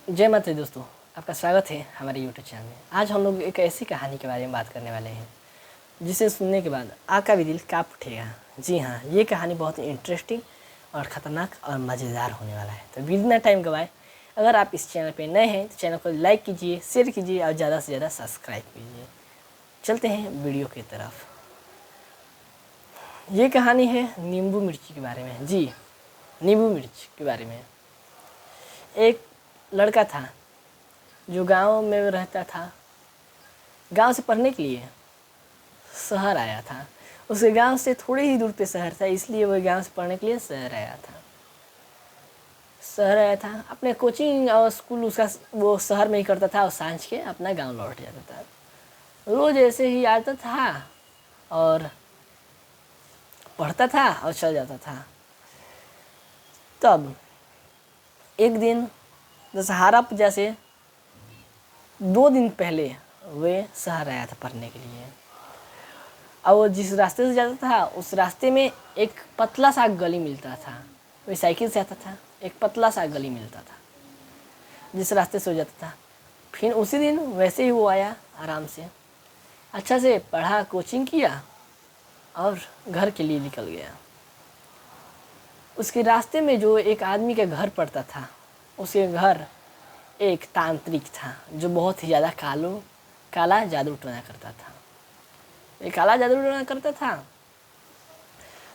जय माता दी दोस्तों, आपका स्वागत है हमारे यूट्यूब चैनल में। आज हम लोग एक ऐसी कहानी के बारे में बात करने वाले हैं जिसे सुनने के बाद आपका भी दिल काँप उठेगा। जी हाँ, ये कहानी बहुत ही इंटरेस्टिंग और ख़तरनाक और मज़ेदार होने वाला है। तो बिना टाइम गवाए अगर आप इस चैनल पर नए हैं तो चैनल को लाइक कीजिए, शेयर कीजिए और ज़्यादा से ज़्यादा सब्सक्राइब कीजिए। चलते हैं वीडियो की तरफ। ये कहानी है नींबू मिर्ची के बारे में। जी, नींबू मिर्च के बारे में। एक लड़का था जो गांव में रहता था। गांव से पढ़ने के लिए शहर आया था। उसके गांव से थोड़े ही दूर पे शहर था, इसलिए वह गांव से पढ़ने के लिए शहर आया था। अपने कोचिंग और स्कूल उसका वो शहर में ही करता था और सांझ के अपना गांव लौट जाता था। रोज ऐसे ही आता था और पढ़ता था और चल जाता था। तब एक दिन दशहरा पूजा से 2 दिन पहले वे शहर आया था पढ़ने के लिए। और वो जिस रास्ते से जाता था उस रास्ते में एक पतला सा गली मिलता था। वे साइकिल से आता था, एक पतला सा गली मिलता था जिस रास्ते से हो जाता था। फिर उसी दिन वैसे ही वो आया, आराम से अच्छा से पढ़ा, कोचिंग किया और घर के लिए निकल गया। उसके रास्ते में जो एक आदमी के घर पड़ता था, उसके घर एक तांत्रिक था जो बहुत ही ज़्यादा काला जादू टोना करता था। वे काला जादू टोना करता था।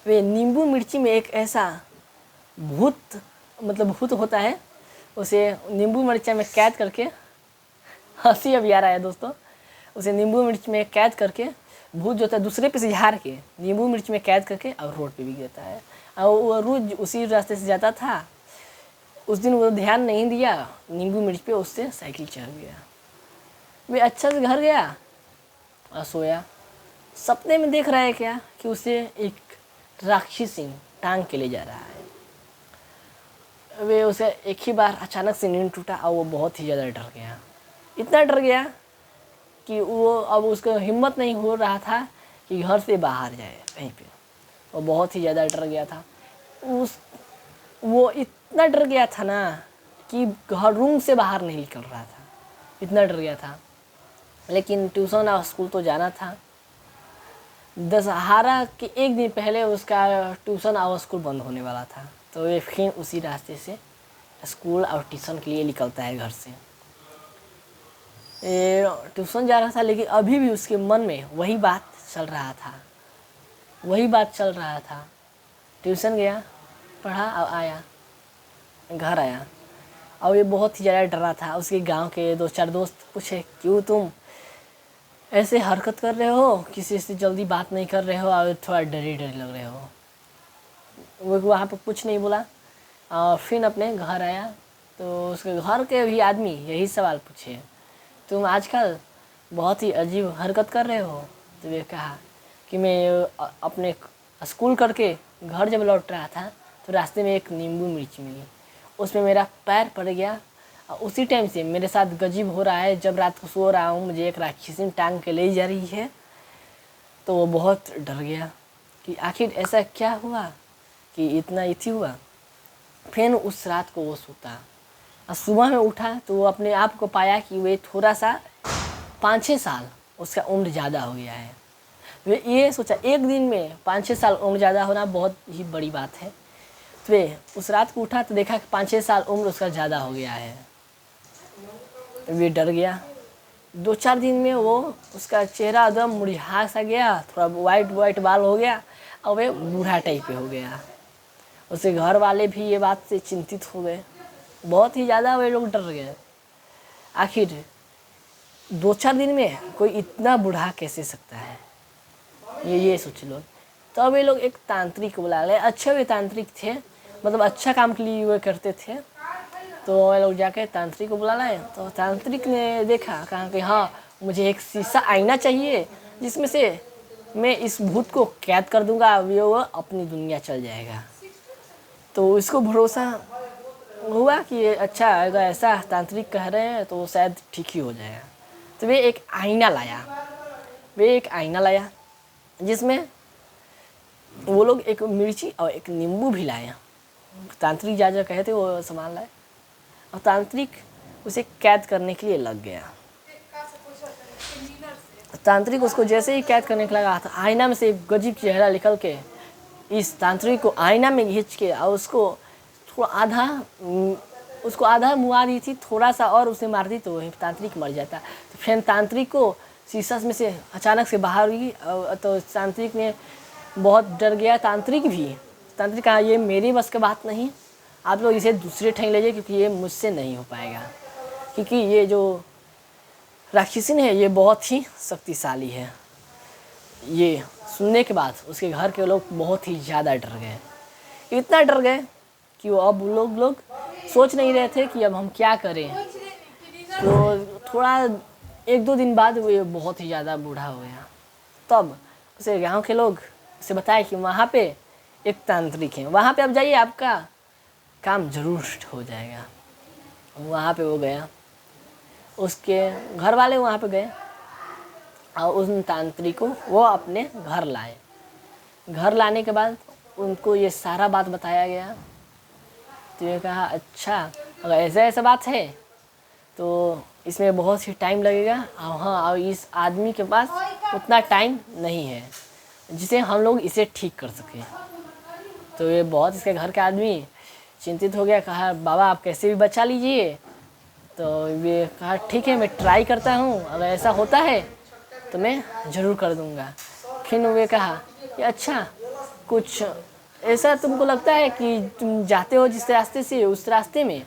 वे नींबू मिर्ची में एक ऐसा भूत होता है, उसे नींबू मिर्चा में कैद करके, हंसी अभी आ रहा है दोस्तों, उसे नींबू मिर्च में कैद करके भूत जो होता है दूसरे पे से झाड़ के नींबू मिर्च में कैद करके और रोड पे भी गिरता है। और वो रोज उसी रास्ते से जाता था। उस दिन वो ध्यान नहीं दिया नींबू मिर्च पे, उससे साइकिल चढ़ गया। वे अच्छा से घर गया और सोया। सपने में देख रहा है क्या कि उसे एक राक्षसी टांग के ले जा रहा है। वे उसे एक ही बार अचानक से नींद टूटा और वो बहुत ही ज़्यादा डर गया। इतना डर गया कि वो अब उसको हिम्मत नहीं हो रहा था कि घर से बाहर जाए कहीं पे। वो बहुत ही ज़्यादा डर गया था। वो इतना डर गया था ना कि घर रूम से बाहर नहीं निकल रहा था, इतना डर गया था। लेकिन ट्यूशन और स्कूल तो जाना था। दशहरा के एक दिन पहले उसका ट्यूशन और स्कूल बंद होने वाला था। तो वे फिर उसी रास्ते से स्कूल और ट्यूशन के लिए निकलता है घर से। ट्यूशन जा रहा था, लेकिन अभी भी उसके मन में वही बात चल रहा था। ट्यूशन गया, पढ़ा और आया, घर आया और ये बहुत ही ज़्यादा डरा था। उसके गांव के 2-4 दोस्त पूछे, क्यों तुम ऐसे हरकत कर रहे हो, किसी से जल्दी बात नहीं कर रहे हो और थोड़ा डरे लग रहे हो। वो वहाँ पर कुछ नहीं बोला और फिर अपने घर आया। तो उसके घर के भी आदमी यही सवाल पूछे, तुम आजकल बहुत ही अजीब हरकत कर रहे हो। तो वे कहा कि मैं अपने स्कूल करके घर जब लौट रहा था तो रास्ते में एक नींबू मिर्च मिली, उसमें मेरा पैर पड़ गया और उसी टाइम से मेरे साथ गजीब हो रहा है। जब रात को सो रहा हूँ मुझे एक राक्षसी टांग के ले जा रही है। तो वो बहुत डर गया कि आखिर ऐसा क्या हुआ कि इतना इति हुआ। फिर उस रात को वो सोता और सुबह में उठा तो वो अपने आप को पाया कि वे थोड़ा सा 5-6 साल उसका उम्र ज़्यादा हो गया है। वे ये सोचा, एक दिन में 5-6 साल उम्र ज़्यादा होना बहुत ही बड़ी बात है। तो वे उस रात को उठा तो देखा कि 5-6 साल उम्र उसका ज़्यादा हो गया है। वे डर गया। 2-4 दिन में वो उसका चेहरा एकदम मुरझा सा गया, थोड़ा वाइट बाल हो गया और वे बूढ़ा टाइप पे हो गया। उसके घर वाले भी ये बात से चिंतित हो गए, बहुत ही ज़्यादा वे लोग डर गए। आखिर 2-4 दिन में कोई इतना बूढ़ा कैसे सकता है, ये सोच लो। तो अब ये लोग एक तांत्रिक को बुला ले। अच्छे वे तांत्रिक थे, मतलब अच्छा काम के लिए वे करते थे। तो वे लोग जाके तांत्रिक को बुला लाए। तो तांत्रिक ने देखा, कहा कि हाँ मुझे एक शीशा आईना चाहिए जिसमें से मैं इस भूत को कैद कर दूंगा, वो अपनी दुनिया चल जाएगा। तो इसको भरोसा हुआ कि अच्छा अगर ऐसा तांत्रिक कह रहे हैं तो शायद ठीक ही हो जाएगा। तो वे एक आईना लाया जिसमें वो लोग एक मिर्ची और एक नींबू भी लाए। तांत्रिक जा कहे थे वो सामान लाए और तांत्रिक उसे कैद करने के लिए लग गया। तांत्रिक उसको जैसे ही कैद करने के लगा था, आईना में से एक गजीब चेहरा निकल के इस तांत्रिक को आईना में खींच के और उसको आधा मुआ दी थी, थोड़ा सा और उसे मार दी तो वही तांत्रिक मर जाता। तो फिर तांत्रिक को शीशा में से अचानक से बाहर हुई, तो तांत्रिक ने बहुत डर गया। तांत्रिक कहा ये मेरी बस की बात नहीं, आप लोग इसे दूसरे ठेंग ले जाइए क्योंकि ये मुझसे नहीं हो पाएगा, क्योंकि ये जो राक्षसीन है ये बहुत ही शक्तिशाली है। ये सुनने के बाद उसके घर के लोग बहुत ही ज़्यादा डर गए, इतना डर गए कि वो अब लोग सोच नहीं रहे थे कि अब हम क्या करें। तो थोड़ा 1-2 दिन बाद वो बहुत ही ज़्यादा बूढ़ा हो गया। तब उसे गांव के लोग उसे बताया कि वहाँ पे एक तांत्रिक है, वहाँ पे अब जाइए, आपका काम जरूर हो जाएगा। वहाँ पे वो गया, उसके घर वाले वहाँ पे गए और उस तांत्रिक को वो अपने घर लाए। घर लाने के बाद उनको ये सारा बात बताया गया। तो ये कहा अच्छा, अगर ऐसा बात है तो इसमें बहुत ही टाइम लगेगा, और हाँ, और इस आदमी के पास उतना टाइम नहीं है जिसे हम लोग इसे ठीक कर सकें। तो ये बहुत इसके घर के आदमी चिंतित हो गया, कहा बाबा आप कैसे भी बचा लीजिए। तो ये कहा ठीक है, मैं ट्राई करता हूँ, अगर ऐसा होता है तो मैं ज़रूर कर दूँगा। फिर वे कहा कि अच्छा, कुछ ऐसा तुमको लगता है कि तुम जाते हो जिस रास्ते से, उस रास्ते में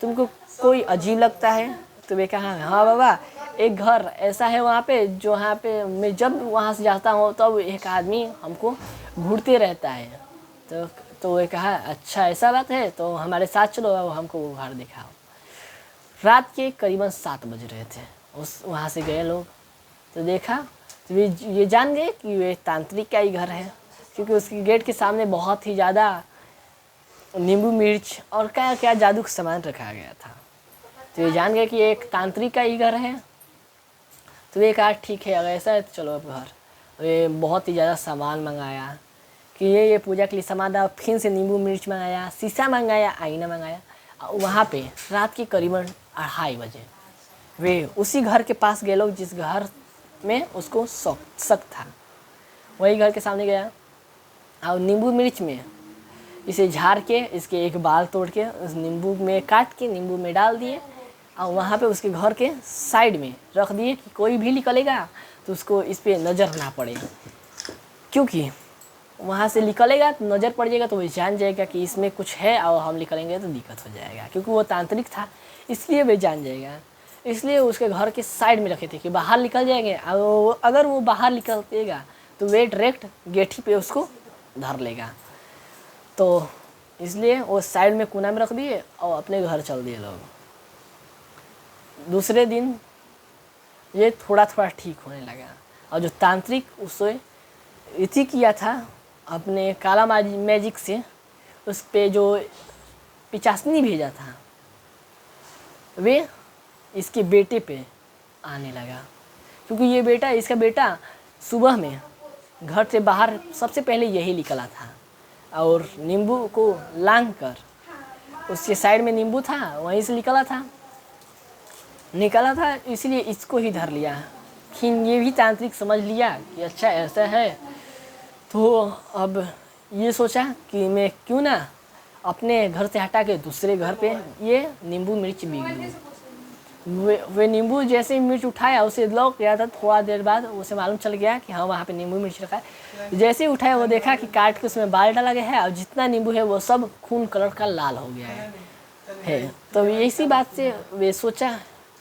तुमको कोई अजीब लगता है? तो वे कहा हाँ बाबा, एक घर ऐसा है वहाँ पे, जो वहाँ पे मैं जब वहाँ से जाता हूँ तब एक आदमी हमको घूरते रहता है। तो वे कहा अच्छा ऐसा बात है, तो हमारे साथ चलो और हमको वो घर दिखाओ। रात के करीबन 7 बज रहे थे, वहाँ से गए लोग, तो देखा तो ये जान गए कि ये तांत्रिक का ही घर है, क्योंकि उसके गेट के सामने बहुत ही ज़्यादा नींबू मिर्च और क्या क्या जादू का सामान रखा गया था। तो ये जान गए कि ये एक तांत्रिक का ही घर है। तो ये कहा ठीक है, अगर ऐसा है तो चलो अब घर। ये बहुत ही ज़्यादा सामान मंगाया कि ये पूजा के लिए सामान था। फिर से नींबू मिर्च मंगाया, शीशा मंगाया, आईना मंगाया। वहाँ पे रात के करीबन 2:30 बजे वे उसी घर के पास गए लोग जिस घर में उसको शक था, वही घर के सामने गया और नींबू मिर्च में इसे झाड़ के इसके एक बाल तोड़ के उस नींबू में काट के नींबू में डाल दिए और वहाँ पे उसके घर के साइड में रख दिए कि कोई भी निकलेगा तो उसको इस पे नज़र ना पड़े, क्योंकि वहाँ से निकलेगा तो नज़र पड़ जाएगा तो वो जान जाएगा कि इसमें कुछ है और हम निकलेंगे तो दिक्कत हो जाएगा, क्योंकि वो तांत्रिक था इसलिए वे जान जाएगा। इसलिए उसके घर के साइड में रखे थे कि बाहर निकल जाएंगे, और अगर वो बाहर निकलतेगा तो वे डायरेक्ट गेठी पे उसको धर लेगा। तो इसलिए वो साइड में कोना में रख दिए और अपने घर चल दिए लोग। दूसरे दिन ये थोड़ा थोड़ा ठीक होने लगा, और जो तांत्रिक उसे इति किया था अपने काला मैजिक से, उस पे जो पिचासनी भेजा था वे इसके बेटे पे आने लगा, क्योंकि ये इसका बेटा सुबह में घर से बाहर सबसे पहले यही निकला था और नींबू को लांग कर उसके साइड में नींबू था वहीं से निकला था, इसलिए इसको ही धर लिया। फिर ये भी तांत्रिक समझ लिया कि अच्छा ऐसा है, तो अब ये सोचा कि मैं क्यों ना अपने घर से हटा के दूसरे घर पे ये नींबू मिर्च बीग दूँ। वे नींबू जैसे ही मिर्च उठाया उसे लौक गया था, थोड़ा देर बाद उसे मालूम चल गया कि हाँ वहाँ पे नींबू मिर्च रखा है। जैसे ही उठाया वो देखा कि काट के उसमें बाल डाला गया है और जितना नींबू है वो सब खून कलर का लाल हो गया है। तो इसी बात से वे सोचा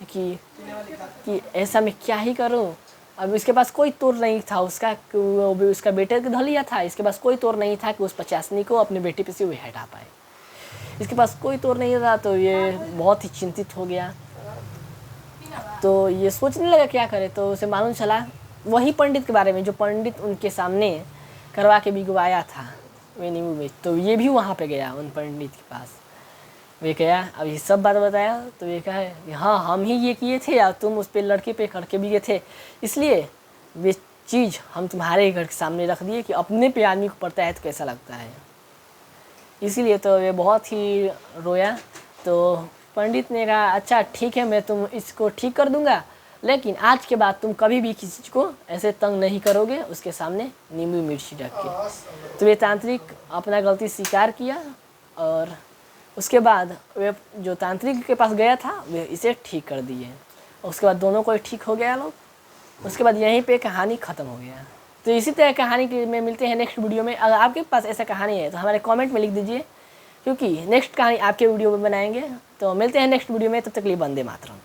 कि ऐसा मैं क्या ही करूँ। अब इसके पास कोई तोड़ नहीं था उसका बेटे को धर लिया था, इसके पास कोई तोड़ नहीं था कि उस पचासनी को अपने बेटे पे से वो हटा पाए। इसके पास कोई तोड़ नहीं था, तो ये बहुत ही चिंतित हो गया। तो ये सोचने लगा क्या करे, तो उसे मालूम चला वही पंडित के बारे में जो पंडित उनके सामने करवा के भिगवाया था वे नींबू में। तो ये भी वहाँ पे गया उन पंडित के पास, वे गया, अब ये सब बात बताया। तो ये कहा कि हाँ हम ही ये किए थे और तुम उस पे लड़के पे करके भी गए थे, इसलिए वे चीज़ हम तुम्हारे घर के सामने रख दिए कि अपने पे आदमी को पड़ता है तो कैसा लगता है। इसीलिए तो वे बहुत ही रोया। तो पंडित ने कहा अच्छा ठीक है, मैं तुम इसको ठीक कर दूंगा, लेकिन आज के बाद तुम कभी भी किसी को ऐसे तंग नहीं करोगे उसके सामने नींबू मिर्ची रख के। तो ये तांत्रिक अपना गलती स्वीकार किया और उसके बाद वे जो तांत्रिक के पास गया था वे इसे ठीक कर दिए। उसके बाद दोनों को ठीक हो गया लोग। उसके बाद यहीं पे कहानी ख़त्म हो गया। तो इसी तरह कहानी में मिलते हैं नेक्स्ट वीडियो में। अगर आपके पास ऐसा कहानी है तो हमारे कमेंट में लिख दीजिए, क्योंकि नेक्स्ट कहानी आपके वीडियो में बनाएंगे। तो मिलते हैं नेक्स्ट वीडियो में, तब तक के लिए वंदे मातरम।